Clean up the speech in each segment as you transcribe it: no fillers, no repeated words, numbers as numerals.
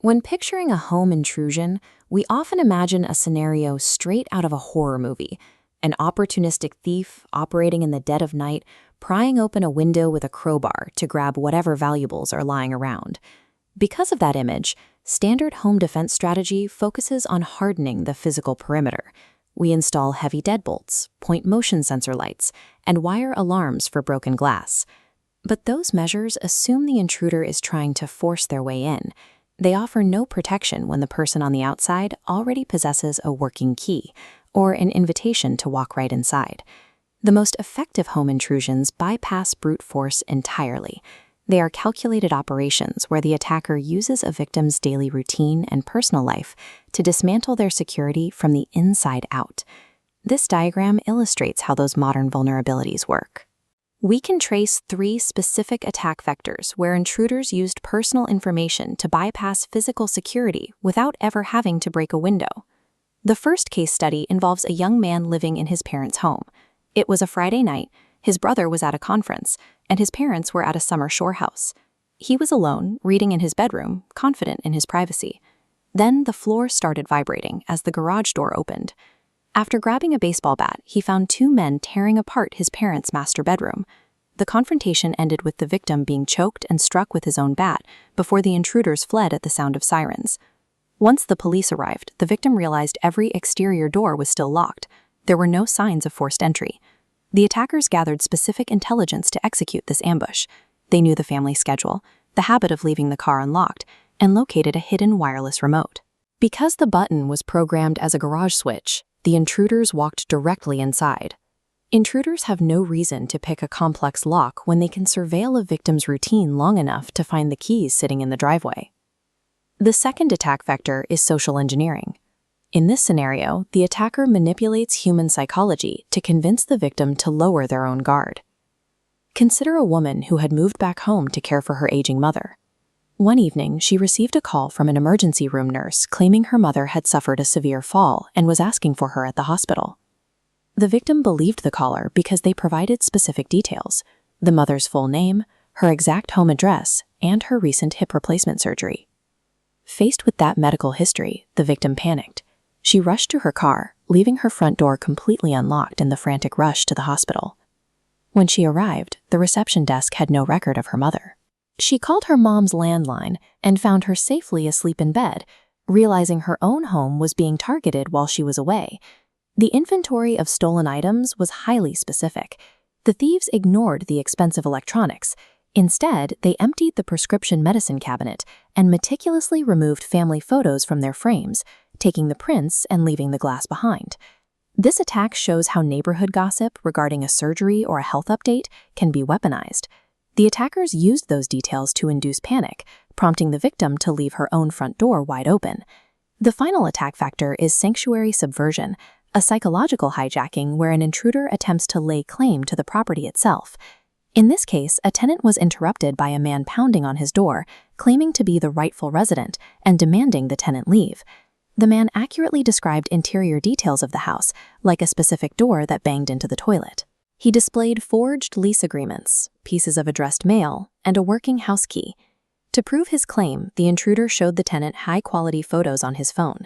When picturing a home intrusion, we often imagine a scenario straight out of a horror movie. An opportunistic thief operating in the dead of night, prying open a window with a crowbar to grab whatever valuables are lying around. Because of that image, standard home defense strategy focuses on hardening the physical perimeter. We install heavy deadbolts, point motion sensor lights, and wire alarms for broken glass. But those measures assume the intruder is trying to force their way in. They offer no protection when the person on the outside already possesses a working key or an invitation to walk right inside. The most effective home intrusions bypass brute force entirely. They are calculated operations where the attacker uses a victim's daily routine and personal life to dismantle their security from the inside out. This diagram illustrates how those modern vulnerabilities work. We can trace 3 specific attack vectors where intruders used personal information to bypass physical security without ever having to break a window. The first case study involves a young man living in his parents' home. It was a Friday night, his brother was at a conference, and his parents were at a summer shore house. He was alone, reading in his bedroom, confident in his privacy. Then the floor started vibrating as the garage door opened. After grabbing a baseball bat, he found 2 men tearing apart his parents' master bedroom. The confrontation ended with the victim being choked and struck with his own bat before the intruders fled at the sound of sirens. Once the police arrived, the victim realized every exterior door was still locked. There were no signs of forced entry. The attackers gathered specific intelligence to execute this ambush. They knew the family schedule, the habit of leaving the car unlocked, and located a hidden wireless remote. Because the button was programmed as a garage switch, the intruders walked directly inside. Intruders have no reason to pick a complex lock when they can surveil a victim's routine long enough to find the keys sitting in the driveway. The second attack vector is social engineering. In this scenario, the attacker manipulates human psychology to convince the victim to lower their own guard. Consider a woman who had moved back home to care for her aging mother. One evening, she received a call from an emergency room nurse claiming her mother had suffered a severe fall and was asking for her at the hospital. The victim believed the caller because they provided specific details: the mother's full name, her exact home address, and her recent hip replacement surgery. Faced with that medical history, the victim panicked. She rushed to her car, leaving her front door completely unlocked in the frantic rush to the hospital. When she arrived, the reception desk had no record of her mother. She called her mom's landline and found her safely asleep in bed, realizing her own home was being targeted while she was away. The inventory of stolen items was highly specific. The thieves ignored the expensive electronics. Instead, they emptied the prescription medicine cabinet and meticulously removed family photos from their frames, taking the prints and leaving the glass behind. This attack shows how neighborhood gossip regarding a surgery or a health update can be weaponized. The attackers used those details to induce panic, prompting the victim to leave her own front door wide open. The final attack factor is sanctuary subversion, a psychological hijacking where an intruder attempts to lay claim to the property itself. In this case, a tenant was interrupted by a man pounding on his door, claiming to be the rightful resident and demanding the tenant leave. The man accurately described interior details of the house, like a specific door that banged into the toilet. He displayed forged lease agreements, pieces of addressed mail, and a working house key. To prove his claim, the intruder showed the tenant high-quality photos on his phone.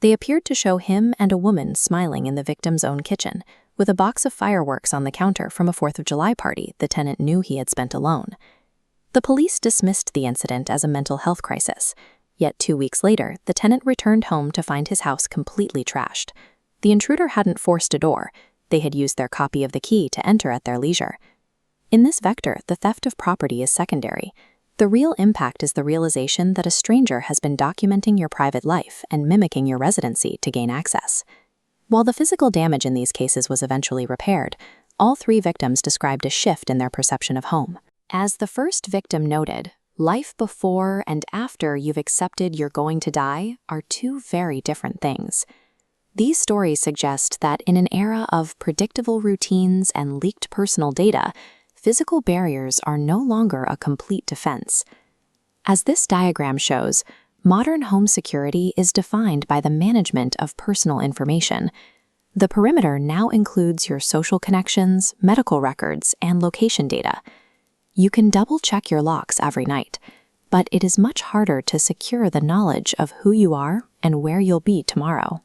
They appeared to show him and a woman smiling in the victim's own kitchen, with a box of fireworks on the counter from a 4th of July party the tenant knew he had spent alone. The police dismissed the incident as a mental health crisis. Yet 2 weeks later, the tenant returned home to find his house completely trashed. The intruder hadn't forced a door. They had used their copy of the key to enter at their leisure. In this vector, the theft of property is secondary. The real impact is the realization that a stranger has been documenting your private life and mimicking your residency to gain access. While the physical damage in these cases was eventually repaired, all 3 victims described a shift in their perception of home. As the first victim noted, life before and after you've accepted you're going to die are 2 very different things. These stories suggest that in an era of predictable routines and leaked personal data, physical barriers are no longer a complete defense. As this diagram shows, modern home security is defined by the management of personal information. The perimeter now includes your social connections, medical records, and location data. You can double-check your locks every night, but it is much harder to secure the knowledge of who you are and where you'll be tomorrow.